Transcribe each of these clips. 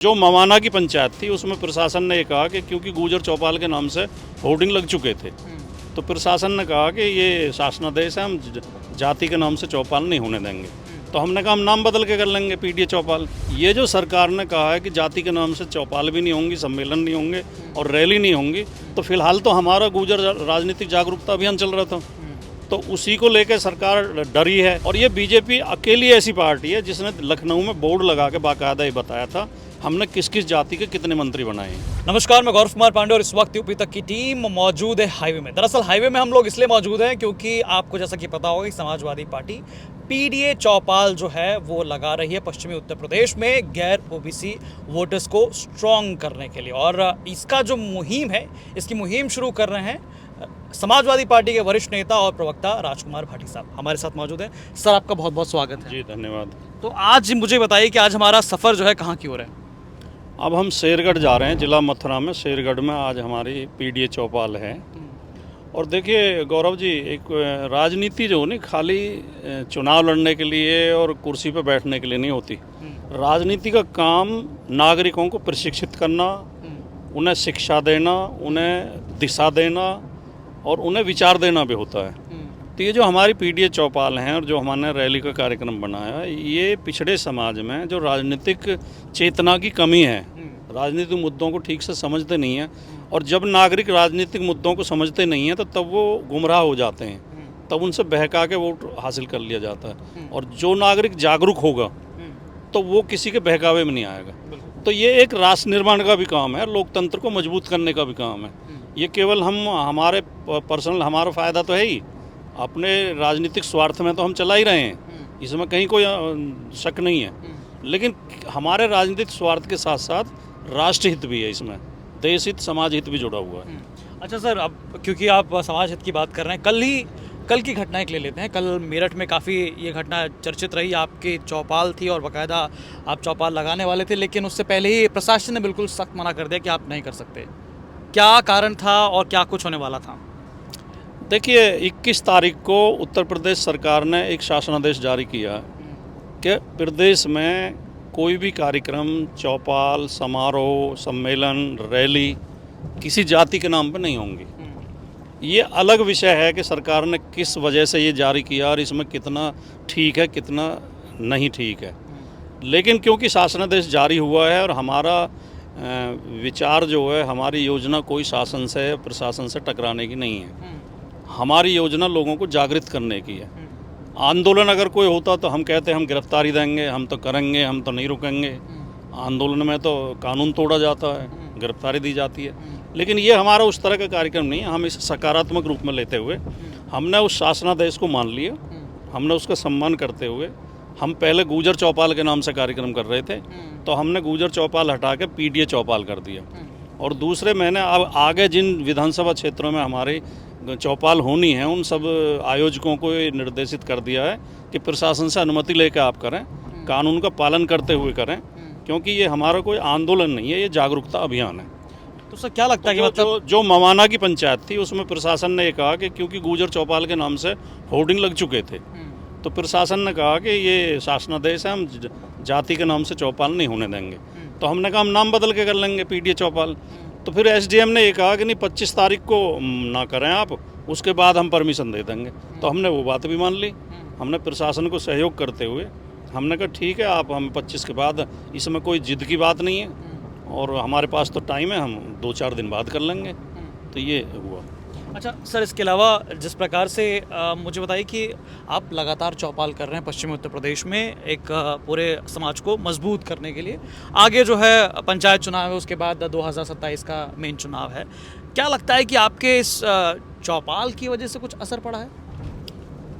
जो मवाना की पंचायत थी उसमें प्रशासन ने ये कहा कि क्योंकि गुजर चौपाल के नाम से होर्डिंग लग चुके थे, तो प्रशासन ने कहा कि ये शासनादेश है, हम जाति के नाम से चौपाल नहीं होने देंगे। तो हमने कहा हम नाम बदल के कर लेंगे पीडीए चौपाल। ये जो सरकार ने कहा है कि जाति के नाम से चौपाल भी नहीं होंगी, सम्मेलन नहीं होंगे और रैली नहीं होंगी, तो फिलहाल तो हमारा गुजर राजनीतिक जागरूकता अभियान चल रहा था, तो उसी को लेकर सरकार डरी है। और ये बीजेपी अकेली ऐसी पार्टी है जिसने लखनऊ में बोर्ड लगा के बाकायदा ये बताया था हमने किस किस जाति के कितने मंत्री बनाए हैं। नमस्कार, मैं गौरव कुमार पांडे और इस वक्त यूपी तक की टीम मौजूद है हाईवे में। दरअसल हाईवे में हम लोग इसलिए मौजूद हैं क्योंकि आपको जैसा कि पता होगा कि समाजवादी पार्टी पीडीए चौपाल जो है वो लगा रही है पश्चिमी उत्तर प्रदेश में गैर ओबीसी वोटर्स को स्ट्रॉन्ग करने के लिए। और इसका जो मुहिम है, इसकी मुहिम शुरू कर रहे हैं समाजवादी पार्टी के वरिष्ठ नेता और प्रवक्ता राजकुमार भाटी साहब हमारे साथ मौजूद हैं। सर, आपका बहुत बहुत स्वागत है। जी धन्यवाद। तो आज मुझे बताइए कि आज हमारा सफ़र जो है कहाँ की ओर है? अब हम शेरगढ़ जा रहे हैं, जिला मथुरा में शेरगढ़ में आज हमारी पीडीए चौपाल है। और देखिए गौरव जी, एक राजनीति जो नहीं खाली चुनाव लड़ने के लिए और कुर्सी पर बैठने के लिए नहीं होती। राजनीति का काम नागरिकों को प्रशिक्षित करना, उन्हें शिक्षा देना, उन्हें दिशा देना और उन्हें विचार देना भी होता है। तो ये जो हमारी पीडीए चौपाल हैं और जो हमने रैली का कार्यक्रम बनाया है, ये पिछड़े समाज में जो राजनीतिक चेतना की कमी है, राजनीतिक मुद्दों को ठीक से समझते नहीं हैं, और जब नागरिक राजनीतिक मुद्दों को समझते नहीं हैं तो तब वो गुमराह हो जाते हैं, तब उनसे बहका के वोट हासिल कर लिया जाता है। और जो नागरिक जागरूक होगा तो वो किसी के बहकावे में नहीं आएगा। तो ये एक राष्ट्र निर्माण का भी काम है, लोकतंत्र को मजबूत करने का भी काम है। ये केवल हम हमारे पर्सनल हमारा फ़ायदा तो है ही, अपने राजनीतिक स्वार्थ में तो हम चला ही रहे हैं, इसमें कहीं कोई शक नहीं है, लेकिन हमारे राजनीतिक स्वार्थ के साथ साथ राष्ट्रहित भी है, इसमें देश हित समाज हित भी जुड़ा हुआ है। अच्छा सर, अब क्योंकि आप समाज हित की बात कर रहे हैं, कल की घटना एक ले लेते हैं। कल मेरठ में काफ़ी ये घटना चर्चित रही। आपकी चौपाल थी और बाकायदा आप चौपाल लगाने वाले थे, लेकिन उससे पहले ही प्रशासन ने बिल्कुल सख्त मना कर दिया कि आप नहीं कर सकते। क्या कारण था और क्या कुछ होने वाला था? देखिए 21 तारीख को उत्तर प्रदेश सरकार ने एक शासनादेश जारी किया कि प्रदेश में कोई भी कार्यक्रम, चौपाल, समारोह, सम्मेलन, रैली किसी जाति के नाम पर नहीं होंगी। ये अलग विषय है कि सरकार ने किस वजह से ये जारी किया और इसमें कितना ठीक है कितना नहीं ठीक है, लेकिन क्योंकि शासनादेश जारी हुआ है और हमारा विचार जो है, हमारी योजना कोई शासन से प्रशासन से टकराने की नहीं है। हमारी योजना लोगों को जागृत करने की है। आंदोलन अगर कोई होता तो हम कहते हैं हम गिरफ्तारी देंगे, हम तो करेंगे, हम तो नहीं रुकेंगे। आंदोलन में तो कानून तोड़ा जाता है, गिरफ्तारी दी जाती है, लेकिन ये हमारा उस तरह का कार्यक्रम नहीं है। हम इसे सकारात्मक रूप में लेते हुए हमने उस शासनादेश को मान लिया, हमने उसका सम्मान करते हुए, हम पहले गुजर चौपाल के नाम से कार्यक्रम कर रहे थे, तो हमने गुजर चौपाल हटा के पीडीए चौपाल कर दिया। और दूसरे मैंने अब आगे जिन विधानसभा क्षेत्रों में हमारी चौपाल होनी है, उन सब आयोजकों को ये निर्देशित कर दिया है कि प्रशासन से अनुमति लेकर आप करें, कानून का पालन करते हुए करें, क्योंकि ये हमारा कोई आंदोलन नहीं है, ये जागरूकता अभियान है। तो सर क्या लगता है कि मतलब जो मवाना की पंचायत थी उसमें प्रशासन ने ये कहा कि क्योंकि गुजर चौपाल के नाम से होर्डिंग लग चुके थे, तो प्रशासन ने कहा कि ये शासनादेश है, हम जाति के नाम से चौपाल नहीं होने देंगे। तो हमने कहा हम नाम बदल के कर लेंगे पीडीए चौपाल। तो फिर एसडीएम ने ये कहा कि नहीं 25 तारीख को ना करें आप, उसके बाद हम परमिशन दे देंगे। तो हमने वो बात भी मान ली। हमने प्रशासन को सहयोग करते हुए हमने कहा ठीक है, आप हम 25 के बाद, इसमें कोई जिद की बात नहीं है और हमारे पास तो टाइम है, हम 2-4 दिन बाद कर लेंगे। तो ये हुआ। अच्छा सर, इसके अलावा जिस प्रकार से मुझे बताइए कि आप लगातार चौपाल कर रहे हैं पश्चिमी उत्तर प्रदेश में एक पूरे समाज को मजबूत करने के लिए। आगे जो है पंचायत चुनाव है, उसके बाद 2027 का मेन चुनाव है। क्या लगता है कि आपके इस चौपाल की वजह से कुछ असर पड़ा है?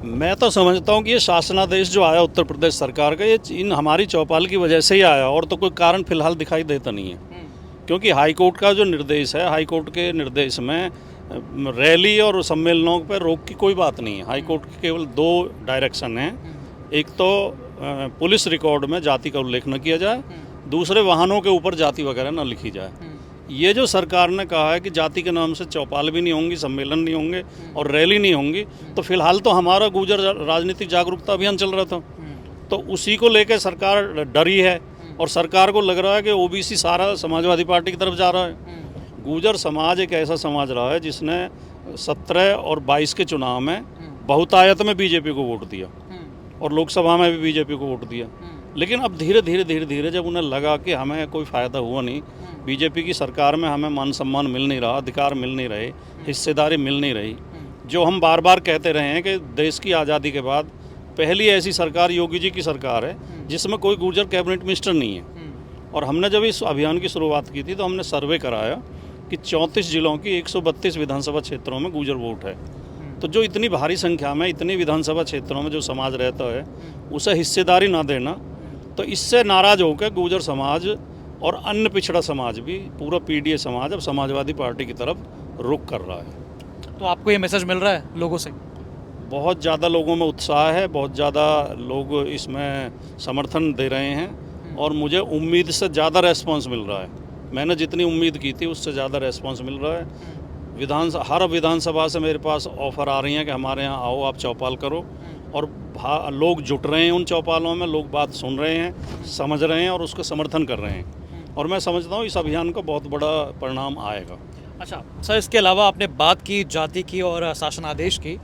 मैं तो समझता हूँ कि ये शासनादेश जो आया उत्तर प्रदेश सरकार का, ये इन हमारी चौपाल की वजह से ही आया, और तो कोई कारण फिलहाल दिखाई देता नहीं है। क्योंकि हाईकोर्ट का जो निर्देश है, हाईकोर्ट के निर्देश में रैली और सम्मेलनों पर रोक की कोई बात नहीं है। हाईकोर्ट के केवल 2 डायरेक्शन हैं, एक तो पुलिस रिकॉर्ड में जाति का उल्लेख न किया जाए, दूसरे वाहनों के ऊपर जाति वगैरह न लिखी जाए। ये जो सरकार ने कहा है कि जाति के नाम से चौपाल भी नहीं होंगी, सम्मेलन नहीं होंगे और रैली नहीं होंगी, तो फिलहाल तो हमारा गुजर राजनीतिक जागरूकता अभियान चल रहा था, तो उसी को लेकर सरकार डरी है। और सरकार को लग रहा है कि ओबीसी सारा समाजवादी पार्टी की तरफ जा रहा है। गुर्जर समाज एक ऐसा समाज रहा है जिसने 17 और 22 के चुनाव में बहुतायत में बीजेपी को वोट दिया और लोकसभा में भी बीजेपी को वोट दिया। लेकिन अब धीरे धीरे जब उन्हें लगा कि हमें कोई फ़ायदा हुआ नहीं, बीजेपी की सरकार में हमें मान सम्मान मिल नहीं रहा, अधिकार मिल नहीं रहे, हिस्सेदारी मिल नहीं रही, जो हम बार बार कहते रहे हैं कि देश की आज़ादी के बाद पहली ऐसी सरकार योगी जी की सरकार है जिसमें कोई गुर्जर कैबिनेट मिनिस्टर नहीं है। और हमने जब इस अभियान की शुरुआत की थी तो हमने सर्वे कराया कि 34 जिलों की 132 विधानसभा क्षेत्रों में गुर्जर वोट है। तो जो इतनी भारी संख्या में इतनी विधानसभा क्षेत्रों में जो समाज रहता है उसे हिस्सेदारी ना देना, तो इससे नाराज़ होकर गुर्जर समाज और अन्य पिछड़ा समाज भी, पूरा पीडीए समाज अब समाजवादी पार्टी की तरफ रुख कर रहा है। तो आपको ये मैसेज मिल रहा है लोगों से? बहुत ज़्यादा लोगों में उत्साह है, बहुत ज़्यादा लोग इसमें समर्थन दे रहे हैं और मुझे उम्मीद से ज़्यादा रेस्पॉन्स मिल रहा है। मैंने जितनी उम्मीद की थी उससे ज़्यादा रेस्पॉन्स मिल रहा है। हर विधानसभा से मेरे पास ऑफ़र आ रही हैं कि हमारे यहाँ आओ, आप चौपाल करो, और लोग जुट रहे हैं उन चौपालों में, लोग बात सुन रहे हैं, समझ रहे हैं और उसका समर्थन कर रहे हैं। और मैं समझता हूँ इस अभियान का बहुत बड़ा परिणाम आएगा। अच्छा सर, इसके अलावा आपने बात की जाति की और शासनादेश की,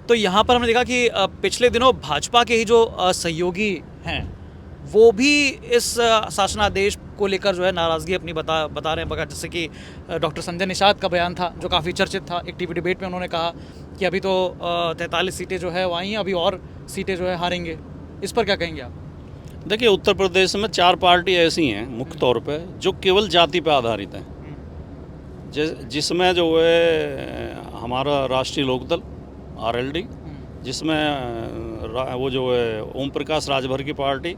तो यहाँ पर हमने देखा कि पिछले दिनों भाजपा के ही जो सहयोगी हैं वो भी इस शासनादेश को लेकर जो है नाराज़गी अपनी बता रहे हैं। बगैर जैसे कि डॉक्टर संजय निषाद का बयान था जो काफ़ी चर्चित था। एक टीवी डिबेट में उन्होंने कहा कि अभी तो 43 सीटें जो है वो आई हैं, अभी और सीटें जो है हारेंगे। इस पर क्या कहेंगे आप? देखिए, उत्तर प्रदेश में 4 पार्टी ऐसी हैं मुख्य तौर पे जो केवल जाति पे आधारित हैं, जिसमें जो है हमारा राष्ट्रीय लोकदल RLD, जिसमें वो जो है ओम प्रकाश राजभर की पार्टी,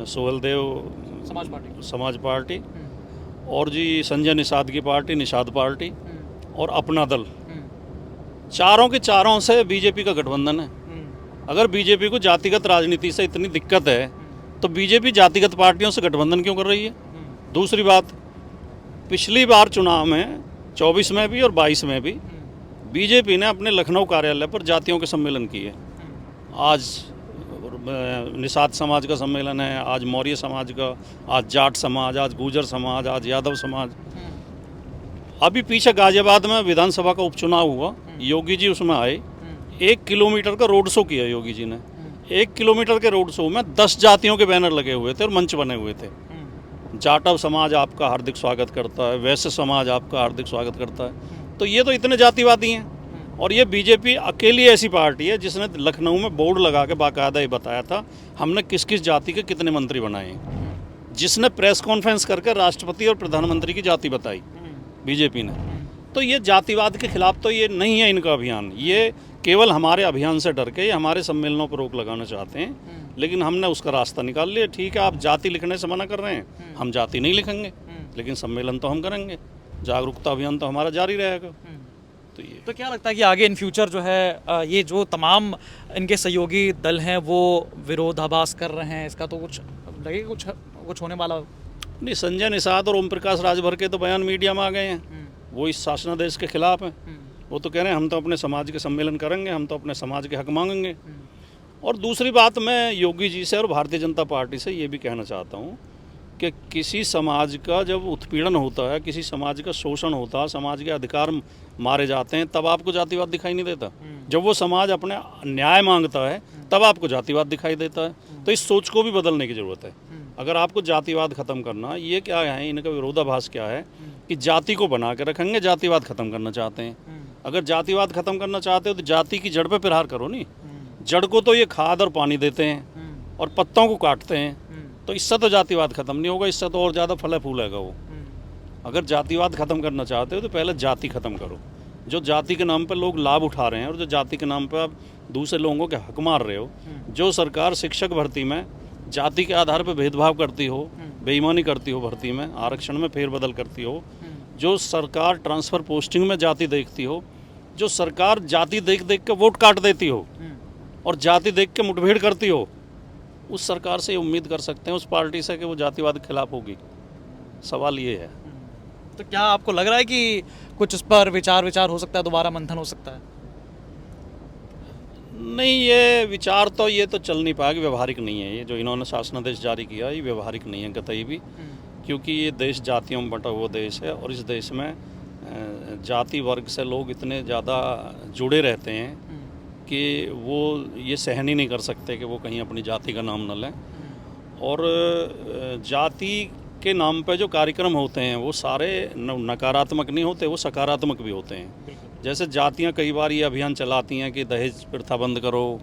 सोहेलदेव समाज पार्टी, और जी संजय निषाद की पार्टी निषाद पार्टी, और अपना दल। चारों के चारों से बीजेपी का गठबंधन है। अगर बीजेपी को जातिगत राजनीति से इतनी दिक्कत है तो बीजेपी जातिगत पार्टियों से गठबंधन क्यों कर रही है? दूसरी बात, पिछली बार चुनाव में 24 में भी और 22 में भी बीजेपी ने अपने लखनऊ कार्यालय पर जातियों के सम्मेलन किए। आज निषाद समाज का सम्मेलन है, आज मौर्य समाज का, आज जाट समाज, आज गुर्जर समाज, आज यादव समाज। अभी पीछे गाजियाबाद में विधानसभा का उपचुनाव हुआ, योगी जी उसमें आए, 1 किलोमीटर का रोड शो किया योगी जी ने। 1 किलोमीटर के रोड शो में 10 जातियों के बैनर लगे हुए थे और मंच बने हुए थे। जाटव समाज आपका हार्दिक स्वागत करता है, वैश्य समाज आपका हार्दिक स्वागत करता है। तो ये तो इतने जातिवादी हैं। और ये बीजेपी अकेली ऐसी पार्टी है जिसने लखनऊ में बोर्ड लगा के बाकायदा ये बताया था हमने किस किस जाति के कितने मंत्री बनाए, जिसने प्रेस कॉन्फ्रेंस करके राष्ट्रपति और प्रधानमंत्री की जाति बताई बीजेपी ने। तो ये जातिवाद के खिलाफ तो ये नहीं है इनका अभियान, ये केवल हमारे अभियान से डर के हमारे सम्मेलनों पर रोक लगाना चाहते हैं। लेकिन हमने उसका रास्ता निकाल लिया। ठीक है, आप जाति लिखने से मना कर रहे हैं, हम जाति नहीं लिखेंगे, लेकिन सम्मेलन तो हम करेंगे, जागरूकता अभियान तो हमारा जारी रहेगा। तो क्या लगता है कि आगे इन फ्यूचर जो है ये जो तमाम इनके सहयोगी दल हैं वो विरोधाभास कर रहे हैं, इसका तो कुछ लगेगा कुछ होने वाला? नहीं, संजय निषाद और ओम प्रकाश राजभर के तो बयान मीडिया में आ गए हैं, वो इस शासनादेश के खिलाफ हैं। वो तो कह रहे हैं हम तो अपने समाज के सम्मेलन करेंगे, हम तो अपने समाज के हक मांगेंगे। और दूसरी बात, मैं योगी जी से और भारतीय जनता पार्टी से ये भी कहना चाहता हूँ कि किसी समाज का जब उत्पीड़न होता है, किसी समाज का शोषण होता है, समाज के अधिकार मारे जाते हैं, तब आपको जातिवाद दिखाई नहीं देता। जब वो समाज अपने न्याय मांगता है तब आपको जातिवाद दिखाई देता है। तो इस सोच को भी बदलने की ज़रूरत है। अगर आपको जातिवाद ख़त्म करना, ये क्या है, इनका विरोधाभास क्या है कि जाति को बना के रखेंगे, जातिवाद ख़त्म करना चाहते हैं। अगर जातिवाद ख़त्म करना चाहते हो तो जाति की जड़ पे प्रहार करो। नहीं, जड़ को तो ये खाद और पानी देते हैं और पत्तों को काटते हैं, तो इससे तो जातिवाद ख़त्म नहीं होगा, इससे तो और ज़्यादा फले फूलेगा वो। अगर जातिवाद ख़त्म करना चाहते हो तो पहले जाति ख़त्म करो। जो जाति के नाम पर लोग लाभ उठा रहे हैं और जो जाति के नाम पर आप दूसरे लोगों के हक मार रहे हो, जो सरकार शिक्षक भर्ती में जाति के आधार पर भेदभाव करती हो, बेईमानी करती हो, भर्ती में आरक्षण में फेरबदल करती हो, जो सरकार ट्रांसफ़र पोस्टिंग में जाति देखती हो, जो सरकार जाति देख देख के वोट काट देती हो और जाति देख के मुठभेड़ करती हो, उस सरकार से उम्मीद कर सकते हैं, उस पार्टी से, कि वो जातिवाद के खिलाफ होगी। सवाल ये है। तो क्या आपको लग रहा है कि कुछ इस पर विचार हो सकता है, दोबारा मंथन हो सकता है? नहीं, ये विचार तो ये तो चल नहीं पाएगा, व्यवहारिक नहीं है। ये जो इन्होंने शासनादेश जारी किया ये व्यवहारिक नहीं है कतई भी, क्योंकि ये देश जातियों में बंटा हुआ देश है और इस देश में जाति वर्ग से लोग इतने ज़्यादा जुड़े रहते हैं कि वो ये सहन ही नहीं कर सकते कि वो कहीं अपनी जाति का नाम न लें। और जाति के नाम पे जो कार्यक्रम होते हैं वो सारे नकारात्मक नहीं होते, वो सकारात्मक भी होते हैं। जैसे जातियां कई बार ये अभियान चलाती हैं कि दहेज प्रथा बंद करो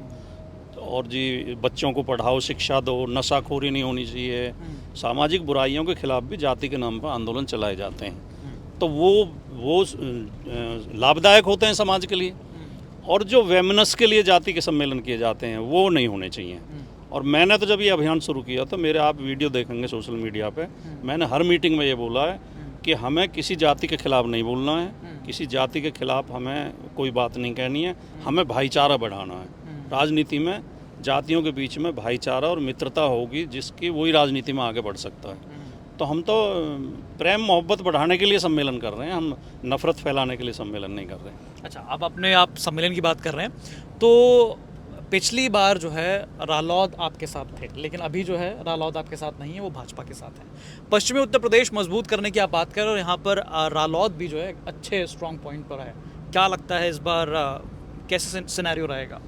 और जी बच्चों को पढ़ाओ, शिक्षा दो, नशाखोरी नहीं होनी चाहिए, सामाजिक बुराइयों के खिलाफ भी जाति के नाम पर आंदोलन चलाए जाते हैं। तो वो लाभदायक होते हैं समाज के लिए। और जो वेमनस के लिए जाति के सम्मेलन किए जाते हैं वो नहीं होने चाहिए। और मैंने तो जब ये अभियान शुरू किया तो मेरे आप वीडियो देखेंगे सोशल मीडिया पे, मैंने हर मीटिंग में ये बोला है कि हमें किसी जाति के खिलाफ नहीं बोलना है, किसी जाति के खिलाफ हमें कोई बात नहीं कहनी है, हमें भाईचारा बढ़ाना है। राजनीति में जातियों के बीच में भाईचारा और मित्रता होगी जिसकी वही राजनीति में आगे बढ़ सकता है। तो हम तो प्रेम मोहब्बत बढ़ाने के लिए सम्मेलन कर रहे हैं, हम नफरत फैलाने के लिए सम्मेलन नहीं कर रहे हैं। अच्छा, अब अपने आप सम्मेलन की बात कर रहे हैं तो पिछली बार जो है रालौद आपके साथ थे, लेकिन अभी जो है रालौद आपके साथ नहीं है, वो भाजपा के साथ है। पश्चिमी उत्तर प्रदेश मजबूत करने की आप बात कर रहे हो, यहाँ पर रालौद भी जो है अच्छे स्ट्रॉन्ग पॉइंट पर है। क्या लगता है इस बार कैसे सिनेरियो रहेगा?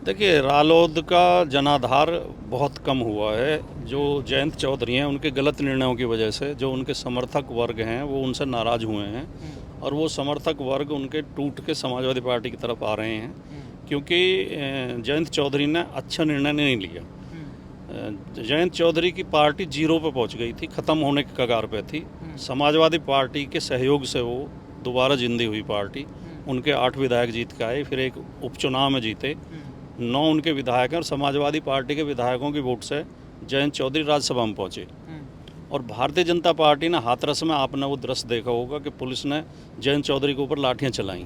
देखिए, रालोद का जनाधार बहुत कम हुआ है। जो जयंत चौधरी हैं उनके गलत निर्णयों की वजह से जो उनके समर्थक वर्ग हैं वो उनसे नाराज़ हुए हैं और वो समर्थक वर्ग उनके टूट के समाजवादी पार्टी की तरफ आ रहे हैं, क्योंकि जयंत चौधरी ने अच्छा निर्णय नहीं लिया। जयंत चौधरी की पार्टी जीरो पे पहुंच गई थी, ख़त्म होने के कगार पे थी। समाजवादी पार्टी के सहयोग से वो दोबारा जिंदी हुई पार्टी। उनके 8 विधायक जीत के आए, फिर एक उपचुनाव में जीते, 9 उनके विधायक हैं और समाजवादी पार्टी के विधायकों की वोट से जयंत चौधरी राज्यसभा में पहुंचे। और भारतीय जनता पार्टी ने हाथरस में, आपने वो दृश्य देखा होगा कि पुलिस ने जयंत चौधरी के ऊपर लाठियां चलाई।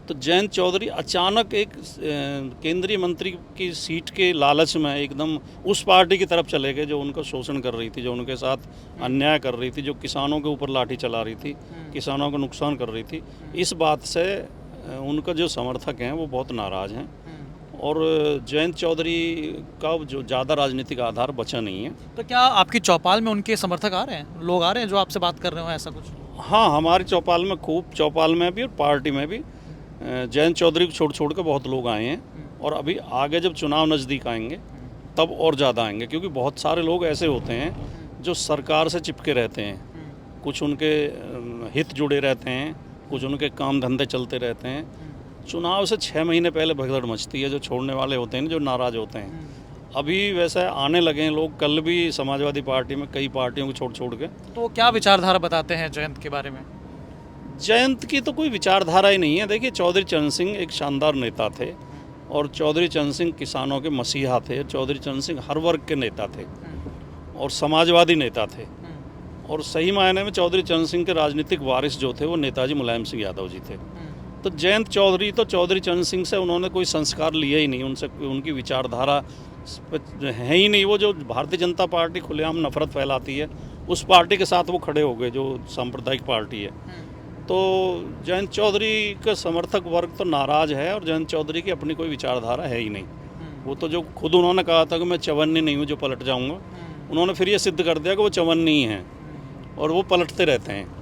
तो जयंत चौधरी अचानक एक केंद्रीय मंत्री की सीट के लालच में एकदम उस पार्टी की तरफ चले गए जो उनका शोषण कर रही थी, जो उनके साथ अन्याय कर रही थी, जो किसानों के ऊपर लाठी चला रही थी, किसानों का नुकसान कर रही थी। इस बात से उनका जो समर्थक हैं वो बहुत नाराज़ हैं और जयंत चौधरी का जो ज़्यादा राजनीतिक आधार बचा नहीं है। तो क्या आपकी चौपाल में उनके समर्थक आ रहे हैं, लोग आ रहे हैं जो आपसे बात कर रहे हो, ऐसा कुछ? हाँ, हमारी चौपाल में खूब, चौपाल में भी और पार्टी में भी जयंत चौधरी को छोड़ के बहुत लोग आए हैं। और अभी आगे जब चुनाव नज़दीक आएंगे तब और ज़्यादा आएंगे, क्योंकि बहुत सारे लोग ऐसे होते हैं जो सरकार से चिपके रहते हैं, कुछ उनके हित जुड़े रहते हैं, कुछ उनके काम धंधे चलते रहते हैं। चुनाव से 6 महीने पहले भगदड़ मचती है, जो छोड़ने वाले होते हैं, जो नाराज़ होते हैं। अभी वैसे आने लगे हैं लोग, कल भी समाजवादी पार्टी में कई पार्टियों को छोड़ के। तो क्या विचारधारा बताते हैं जयंत के बारे में? जयंत की तो कोई विचारधारा ही नहीं है। देखिए, चौधरी चरण सिंह एक शानदार नेता थे और चौधरी चरण सिंह किसानों के मसीहा थे। चौधरी चरण सिंह हर वर्ग के नेता थे और समाजवादी नेता थे। और सही मायने में चौधरी चरण सिंह के राजनीतिक वारिस जो थे वो नेताजी मुलायम सिंह यादव जी थे। तो जयंत चौधरी तो चौधरी चरण सिंह से उन्होंने कोई संस्कार लिए ही नहीं, उनसे उनकी विचारधारा है ही नहीं। वो जो भारतीय जनता पार्टी खुलेआम नफरत फैलाती है उस पार्टी के साथ वो खड़े हो गए, जो सांप्रदायिक पार्टी है। तो जयंत चौधरी का समर्थक वर्ग तो नाराज़ है और जयंत चौधरी की अपनी कोई विचारधारा है ही नहीं। वो तो जो खुद उन्होंने कहा था कि मैं चवन्नी नहीं हूँ जो पलट जाऊँगा, उन्होंने फिर ये सिद्ध कर दिया कि वो चवन्नी हैं और वो पलटते रहते हैं।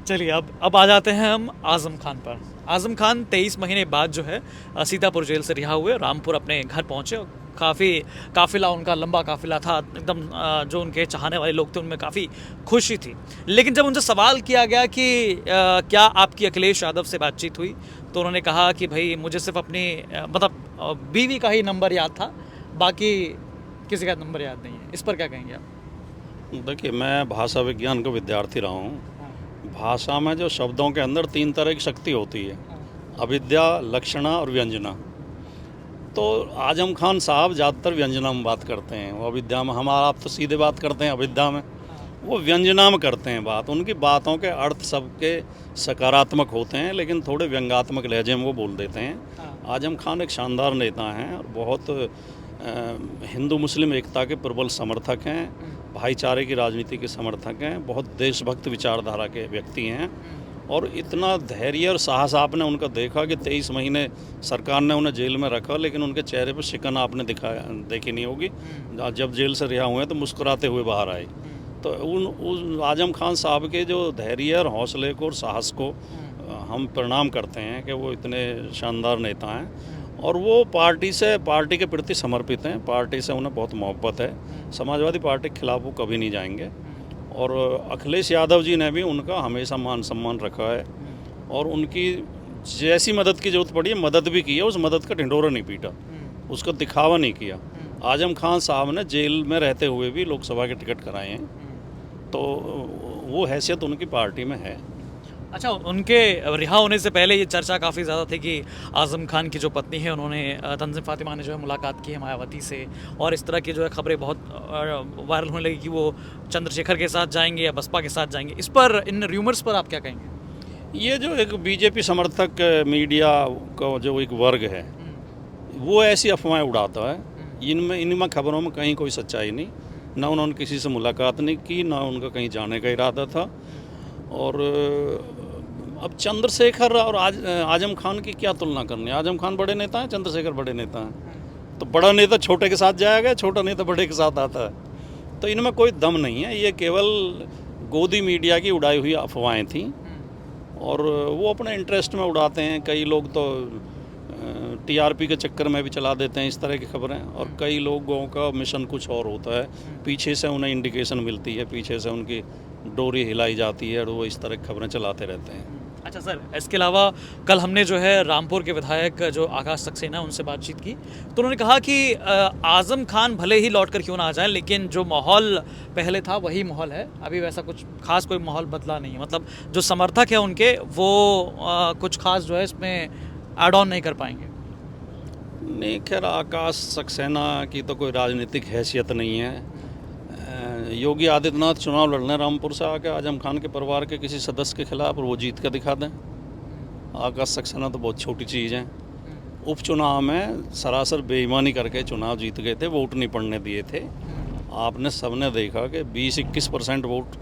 चलिए, अब आ जाते हैं हम आज़म खान पर। आज़म खान 23 महीने बाद जो है सीतापुर जेल से रिहा हुए, रामपुर अपने घर पहुँचे। काफ़ी काफ़िला, उनका लंबा काफ़िला था, एकदम जो उनके चाहने वाले लोग थे उनमें काफ़ी खुशी थी। लेकिन जब उनसे सवाल किया गया कि क्या आपकी अखिलेश यादव से बातचीत हुई, तो उन्होंने कहा कि भाई मुझे सिर्फ अपनी मतलब बीवी का ही नंबर याद था, बाकी किसी का नंबर याद नहीं है। इस पर क्या कहेंगे आप? देखिए, मैं भाषा विज्ञान का विद्यार्थी रहा हूँ। भाषा में जो शब्दों के अंदर 3 तरह की शक्ति होती है, अविद्या, लक्षणा और व्यंजना। तो आजम खान साहब ज़्यादातर व्यंजना में बात करते हैं, वो अविद्या में। हमारा आप तो सीधे बात करते हैं अविद्या में, वो व्यंजना में करते हैं बात। उनकी बातों के अर्थ सबके सकारात्मक होते हैं, लेकिन थोड़े व्यंग्यात्मक लहजे में वो बोल देते हैं। आजम खान एक शानदार नेता हैं और बहुत हिंदू मुस्लिम एकता के प्रबल समर्थक हैं, भाईचारे की राजनीति के समर्थक हैं, बहुत देशभक्त विचारधारा के व्यक्ति हैं और इतना धैर्य और साहस आपने उनका देखा कि 23 महीने सरकार ने उन्हें जेल में रखा, लेकिन उनके चेहरे पर शिकन आपने देखी नहीं होगी। जब जेल से रिहा हुए तो मुस्कुराते हुए बाहर आए। तो उन आजम खान साहब के जो धैर्य और हौसले को और साहस को हम प्रणाम करते हैं कि वो इतने शानदार नेता हैं और वो पार्टी के प्रति समर्पित हैं। पार्टी से उन्हें बहुत मोहब्बत है। समाजवादी पार्टी के खिलाफ वो कभी नहीं जाएंगे और अखिलेश यादव जी ने भी उनका हमेशा मान सम्मान रखा है और उनकी जैसी मदद की जरूरत पड़ी है मदद भी की है। उस मदद का ढिंढोरा नहीं पीटा, उसका दिखावा नहीं किया। आजम खान साहब ने जेल में रहते हुए भी लोकसभा के टिकट कराए हैं, तो वो हैसियत उनकी पार्टी में है। अच्छा, उनके रिहा होने से पहले ये चर्चा काफ़ी ज़्यादा थी कि आज़म खान की जो पत्नी है उन्होंने तंजीम फातिमा ने जो है मुलाकात की है मायावती से, और इस तरह की जो है खबरें बहुत वायरल होने लगी कि वो चंद्रशेखर के साथ जाएंगे या बसपा के साथ जाएंगे। इस पर, इन र्यूमर्स पर आप क्या कहेंगे? ये जो एक बीजेपी समर्थक मीडिया का जो एक वर्ग है वो ऐसी अफवाहें उड़ाता है। इनमें खबरों में कहीं कोई सच्चाई नहीं, ना उन्होंने किसी से मुलाकात नहीं की, ना उनका कहीं जाने का इरादा था। और अब चंद्रशेखर और आजम खान की क्या तुलना करनी? आजम खान बड़े नेता हैं, चंद्रशेखर बड़े नेता हैं। तो बड़ा नेता छोटे के साथ जाएगा, छोटा नेता बड़े के साथ आता है। तो इनमें कोई दम नहीं है, ये केवल गोदी मीडिया की उड़ाई हुई अफवाहें थीं और वो अपने इंटरेस्ट में उड़ाते हैं। कई लोग तो टीआरपी के चक्कर में भी चला देते हैं इस तरह की खबरें, और कई लोगों का मिशन कुछ और होता है। पीछे से उन्हें इंडिकेशन मिलती है, पीछे से उनकी डोरी हिलाई जाती है और वो इस तरह की खबरें चलाते रहते हैं। अच्छा सर, इसके अलावा कल हमने जो है रामपुर के विधायक जो आकाश सक्सेना उनसे बातचीत की, तो उन्होंने कहा कि आज़म खान भले ही लौट कर क्यों ना आ जाए, लेकिन जो माहौल पहले था वही माहौल है। अभी वैसा कुछ खास कोई माहौल बदला नहीं है। मतलब जो समर्थक है उनके वो कुछ खास जो है इसमें एड ऑन नहीं कर पाएंगे। नहीं, खैर आकाश सक्सेना की तो कोई राजनीतिक हैसियत नहीं है। योगी आदित्यनाथ चुनाव लड़ने रामपुर से आके आजम खान के परिवार के किसी सदस्य के खिलाफ, और वो जीत कर दिखा दें। आकाश सक्सेना तो बहुत छोटी चीज़ है। उपचुनाव में सरासर बेईमानी करके चुनाव जीत गए थे, वोट नहीं पड़ने दिए थे। आपने सबने देखा कि 20-21% वोट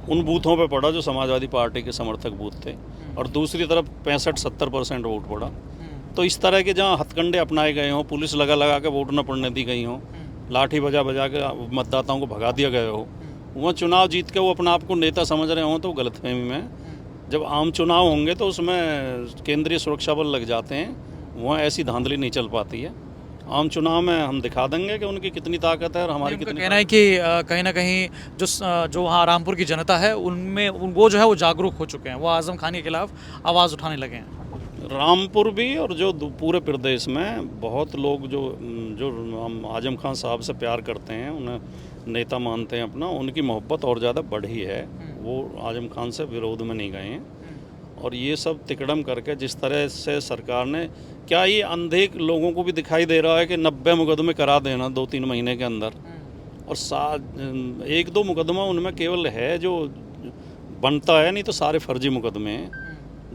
उन बूथों पे पड़ा जो समाजवादी पार्टी के समर्थक बूथ थे, और दूसरी तरफ 65-70% वोट पड़ा। तो इस तरह के जहाँ हथकंडे अपनाए गए हों, पुलिस लगा के वोट न पड़ने दी गई हों, लाठी बजा के मतदाताओं को भगा दिया गया हो, वहाँ चुनाव जीत के वो अपने आप को नेता समझ रहे हों, तो गलतफहमी में। जब आम चुनाव होंगे तो उसमें केंद्रीय सुरक्षा बल लग जाते हैं, वहाँ ऐसी धांधली नहीं चल पाती है। आम चुनाव में हम दिखा देंगे कि उनकी कितनी ताकत है और हमारी कितनी। कहना है कि कहीं ना कहीं जो वहाँ रामपुर की जनता है उनमें वो जो है वो जागरूक हो चुके हैं, वो आज़म खान के खिलाफ आवाज़ उठाने लगे हैं। रामपुर भी और जो पूरे प्रदेश में बहुत लोग जो हम आजम खान साहब से प्यार करते हैं, उन्हें नेता मानते हैं अपना, उनकी मोहब्बत और ज़्यादा बढ़ी है। वो आजम खान से विरोध में नहीं गए हैं। और ये सब तिकड़म करके जिस तरह से सरकार ने, क्या ये अंधे लोगों को भी दिखाई दे रहा है कि 90 मुकदमे करा देना 2-3 महीने के अंदर, और 1-2 मुकदमा उनमें केवल है जो बनता है, नहीं तो सारे फर्जी मुकदमे हैं।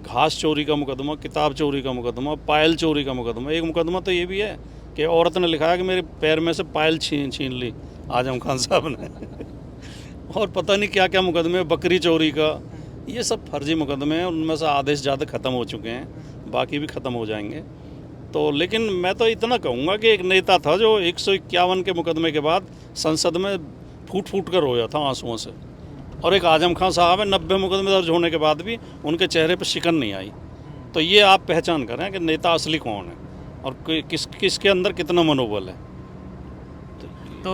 घास चोरी का मुकदमा, किताब चोरी का मुकदमा, पायल चोरी का मुकदमा। एक मुकदमा तो ये भी है कि औरत ने लिखा है कि मेरे पैर में से पायल छीन ली आजम खान साहब ने और पता नहीं क्या क्या मुकदमे, बकरी चोरी का। ये सब फर्जी मुकदमे हैं, उनमें से आधे से ज़्यादा ख़त्म हो चुके हैं, बाकी भी ख़त्म हो जाएंगे। तो लेकिन मैं तो इतना कहूँगा कि एक नेता था जो 151 के मुकदमे के बाद संसद में फूट फूट कर रोया था आंसुओं से, और एक आजम खान साहब है 90 मुकदमे दर्ज होने के बाद भी उनके चेहरे पर शिकन नहीं आई। तो ये आप पहचान करें कि नेता असली कौन है और किसके अंदर कितना मनोबल है। तो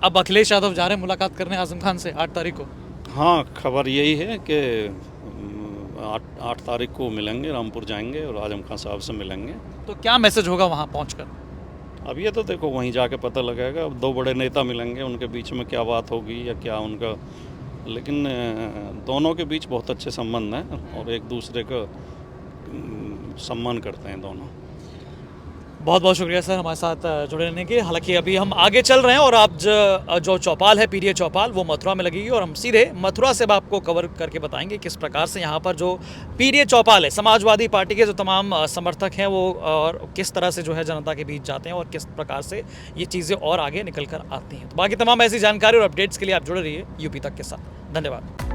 अब अखिलेश यादव जा रहे हैं मुलाकात करने आजम खान से 8 तारीख को। हाँ, खबर यही है कि 8 तारीख को मिलेंगे, रामपुर जाएंगे और आजम खान साहब से मिलेंगे। तो क्या मैसेज होगा वहाँ पहुँचकर? अब ये तो देखो वहीं जाके पता लगेगा। अब 2 बड़े नेता मिलेंगे, उनके बीच में क्या बात होगी या क्या उनका, लेकिन दोनों के बीच बहुत अच्छे संबंध हैं और एक दूसरे का सम्मान करते हैं दोनों। बहुत बहुत शुक्रिया सर हमारे साथ जुड़े रहने के। हालांकि अभी हम आगे चल रहे हैं और आप जो चौपाल है पीडीए चौपाल वो मथुरा में लगेगी, और हम सीधे मथुरा से आपको कवर करके बताएंगे किस प्रकार से यहाँ पर जो पीडीए चौपाल है, समाजवादी पार्टी के जो तमाम समर्थक हैं वो और किस तरह से जो है जनता के बीच जाते हैं और किस प्रकार से ये चीज़ें और आगे निकल कर आती हैं। तो बाकी तमाम ऐसी जानकारी और अपडेट्स के लिए आप जुड़े रहिए यूपी तक के साथ। धन्यवाद।